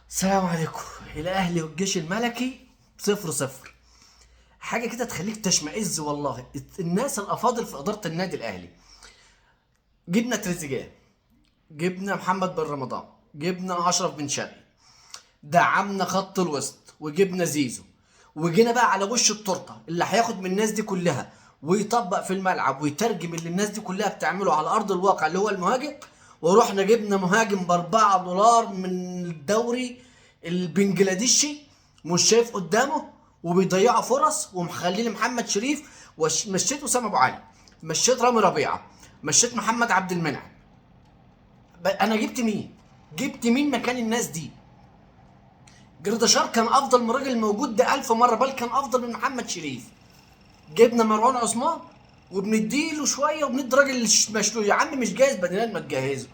السلام عليكم. الاهلي والجيش الملكي 0-0. حاجه كده تخليك تشمئز والله. الناس الافاضل في اداره النادي الاهلي، جبنا تريزيجيه، جبنا محمد بن رمضان، جبنا اشرف بن شرقي، دعمنا خط الوسط وجبنا زيزو، وجينا بقى على وش التورته اللي هياخد من الناس دي كلها ويطبق في الملعب ويترجم اللي الناس دي كلها بتعمله على ارض الواقع اللي هو المهاجم. ورحنا جبنا مهاجم ب4 دولار من الدوري البنجلاديشي، مش شايف قدامه وبيضيعوا فرص، ومخليني محمد شريف، ومشيت وسام ابو علي، مشيت رامي ربيعه، مشيت محمد عبد المنعم. انا جبت مين؟ جبت مين مكان الناس دي؟ جردشار كان افضل من الراجل الموجود ده 1000 مره، بل كان افضل من محمد شريف. جبنا مروان عثمان وبنديله شويه وبندي راجل مشلول. يا عم مش جاهز بدنيا، ما تجهزه.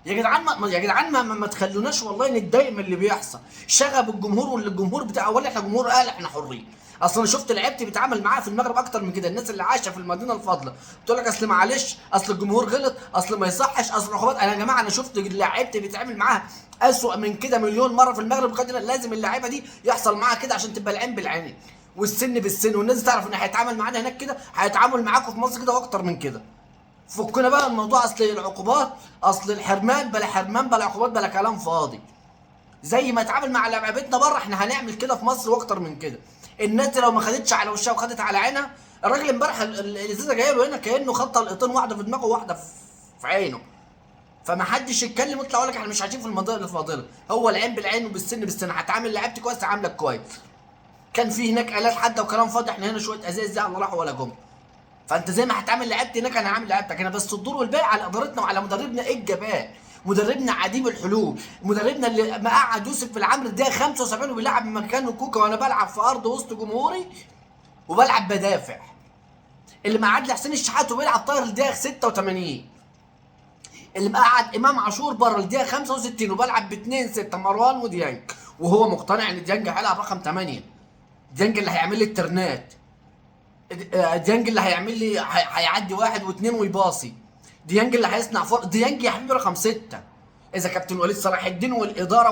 يا جدعان يا جدعان ما تخلوناش والله نتضايق من اللي بيحصل. شغب الجمهور، واللي الجمهور بتاع ولا احنا جمهور اهل، احنا حرين. اصل انا شفت لعيبتي بيتعامل معاها في المغرب اكتر من كده. الناس اللي عايشه في المدينه الفاضله بتقول لك اصل معلش، اصل الجمهور غلط، اصل ما يصحش، اصل عقوبات. انا يا جماعه انا شفت لعيبتي بيتعامل معاها اسوأ من كده مليون مره في المغرب. خدنا لازم اللعيبه دي يحصل معاها كده عشان تبقى العين بالعين والسن بالسن، والناس تعرف ان هيتعامل معانا هناك كده هيتعامل معاكم في مصر كده واكتر من كده. فكنا بقى الموضوع اصل العقوبات، اصل الحرمان، بلا حرمان بلا عقوبات بلا كلام فاضي. زي ما اتعامل مع لعيبتنا بره احنا هنعمل كده في مصر واكتر من كده. الناس دي لو ما خدتش على وشها وخدت على عينها. الراجل امبارح الازازه جايه له هنا كانه خط القيطين، واحده في دماغه وواحده في عينه. فما حدش يتكلم ويطلع يقول لك احنا مش عايشين في المنطقه الفاضله. هو العين بالعين وبالسن بالسن. هتعامل لعيبتي كويس هعاملك كويس. كان في هناك الات حاده وكلام فاضي، احنا هنا شويه ازاز دي على راحوا ولا جم. فانت زي ما هتعامل لعيبتي هناك انا هعمل لعيبتك هنا. بس الدور والباقي على ادارتنا وعلى مدربنا. ايه الجبان؟ مدربنا عديم الحلول، مدربنا اللي مقعد يوسف في العمر الدقيقه 75 وبيلعب مكانه كوكا وانا بلعب في ارض وسط جمهوري وبلعب بدافع. اللي مقعد لي حسين الشحات وبيلعب طاير الدقيقه 86. اللي مقعد امام عاشور بره الدقيقه 65 وبلعب ب2 6 مروان وديانج، وهو مقتنع ان ديانج هيلعب رقم 8. ديانج اللي هيعمل لي الترنات، ديانج اللي هيعمل لي هيعدي واحد واثنين ويباصي، ديانج اللي هيصنع فرق. ديانج يا حبيبي رقم 6. اذا كابتن وليد صلاح الدين والاداره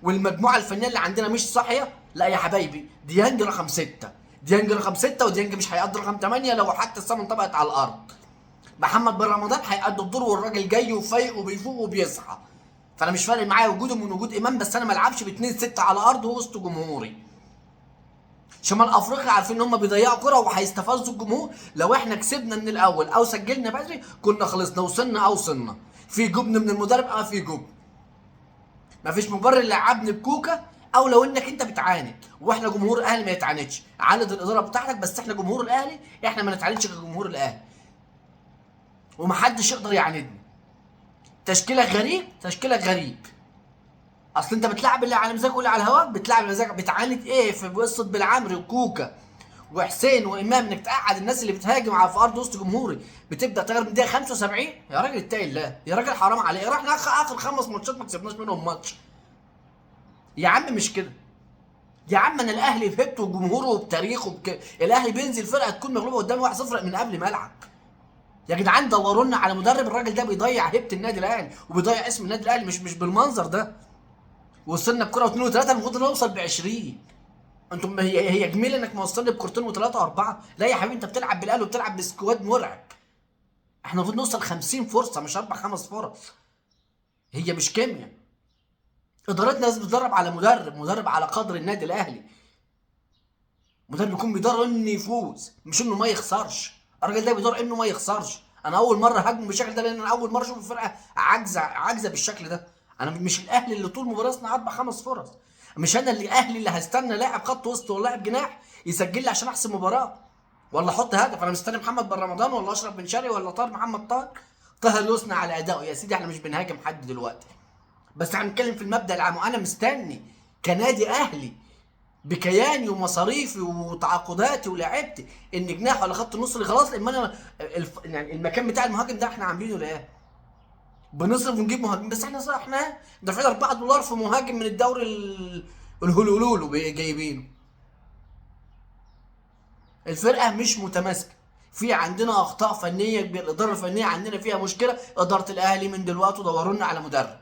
والمجموعه الفنيه اللي عندنا مش صاحيه، لا يا حبايبي ديانج رقم 6. ديانج رقم 6، وديانج مش هيقضي رقم 8 لو حتى السما انطبقت على الارض. محمد بن رمضان هيأدي الدور والراجل جاي وفايق وبيفوق وبيصحى. فانا مش فارق معايا وجوده من وجود امام، بس انا ما العبش ب2 6 على ارض وسط جمهوري. شمال افريقيا عارفين ان هم بيضيعوا كره وهيستفزوا الجمهور. لو احنا كسبنا من الاول او سجلنا بدري كنا خلصنا، وصلنا او وصلنا. في جبن من المدرب، في جبن. مفيش مبرر لعبني بكوكا. او لو انك انت بتعاند واحنا جمهور الاهلي ما يتعاندش، عاند الاداره بتاعتك، بس احنا جمهور الاهلي احنا ما نتعاندش كجمهور الاهلي. ومحدش يقدر يعاندنا. تشكيلك غريب، تشكيلك غريب. اصل انت بتلعب اللي على مزاجك واللي على هواك، بتلعب مزاجك. بتعاند ايه في قصه بالعمري وكوكا وحسين وامام انك تقعد الناس اللي بتهاجم على في ارض وسط جمهوري بتبدا تغير من الدقيقه 75؟ يا راجل اتقي الله، يا راجل حرام عليك. رحنا اخر 5 ماتشات ما كسبناش منهم ماتش. يا عم مش كده. يا عم انا الاهلي بهبته وجمهوره وبتاريخه الاهلي بينزل فرقه تكون مغلوبه قدام 1-0 من قبل ما العب. يا جدعان دوروا لنا على مدرب. الراجل ده بيضيع هيبه النادي الاهلي وبيضيع اسم النادي الاهلي مش بالمنظر ده. وصلنا بكره واثنين وثلاثه، المفروض نوصل ب20. انتم هي جميل انك موصلني بكورتين وثلاثه واربعه. لا يا حبيبي، انت بتلعب بالاهلي وبتلعب بسكواد مرعب. احنا المفروض نوصل 50 فرصه مش 4 5 فرص. هي مش كيمياء. ادارتنا لازم تدرب على مدرب على قدر النادي الاهلي. مدرب يكون بيدور انه يفوز مش انه ما يخسرش. الراجل ده بيدور انه ما يخسرش. انا اول مره هاجمه بالشكل ده لان انا اول مره اشوف الفرقه عاجزه بالشكل ده. انا مش الاهلي اللي طول مباراه يصنع 4 5 فرص. مش انا اللي اهلي اللي هستنى لاعب خط وسط ولا لاعب جناح يسجل لي عشان احسم مباراه ولا احط هدف. انا مستني محمد بن رمضان ولا اشرف بن شرقي ولا طاهر محمد طاهر يثنى على ادائه. يا سيدي احنا مش بنهاجم حد دلوقتي، بس هنتكلم في المبدا العام. وانا مستني كنادي اهلي بكياني ومصاريفي وتعاقداتي ولاعيبتي ان جناح ولا خط النص اللي خلاص. لما انا يعني المكان بتاع المهاجم ده احنا عاملينه لايه؟ بنصرف ونجيب مهاجم، بس احنا دافعين 4 دولار في مهاجم من الدوري الهلولولو جايبينه. الفرقه مش متماسكه. في عندنا اخطاء فنيه كبيره. الاداره الفنيه عندنا فيها مشكله. اداره الاهلي من دلوقتي دوروا لنا على مدرب.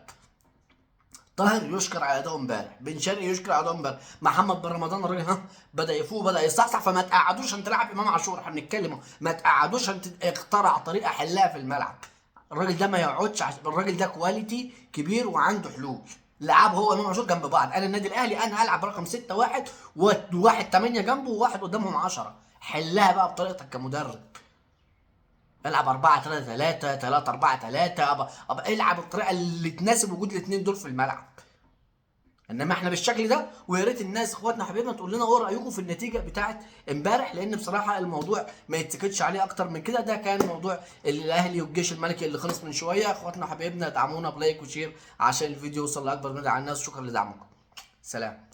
طاهر يشكر على اداؤه امبارح، بن شرقي يشكر على اداؤه امبارح، محمد بن رمضان الراجل بدا يفوق، بدا يصحصح. فما تقعدوش عشان تلعب امام عاشور، احنا بنتكلم أهو. ما تقعدوش عشان اخترع طريقه حلها في الملعب. الراجل ده ما يقعدش الراجل ده كواليتي كبير وعنده حلول. لعب هو امام عاشور جنب بعض. انا النادي الاهلي انا هلعب رقم 6 1 وواحد 8 جنبه وواحد قدامهم 10. حلها بقى بطريقتك كمدرب. العب 4 3 3 3 4 3 ابقى العب الطريقه اللي تناسب وجود الاثنين دول في الملعب. انما احنا بالشكل ده. ويا ريت الناس اخواتنا حبايبنا تقول لنا ايه رايكم في النتيجه بتاعه امبارح، لان بصراحه الموضوع ما يتسكتش عليه اكتر من كده. ده كان موضوع الاهلي والجيش الملكي اللي خلص من شويه. اخواتنا حبايبنا دعمونا بلايك وشير عشان الفيديو يوصل لاكبر مدى على الناس. شكرا لدعمكم. سلام.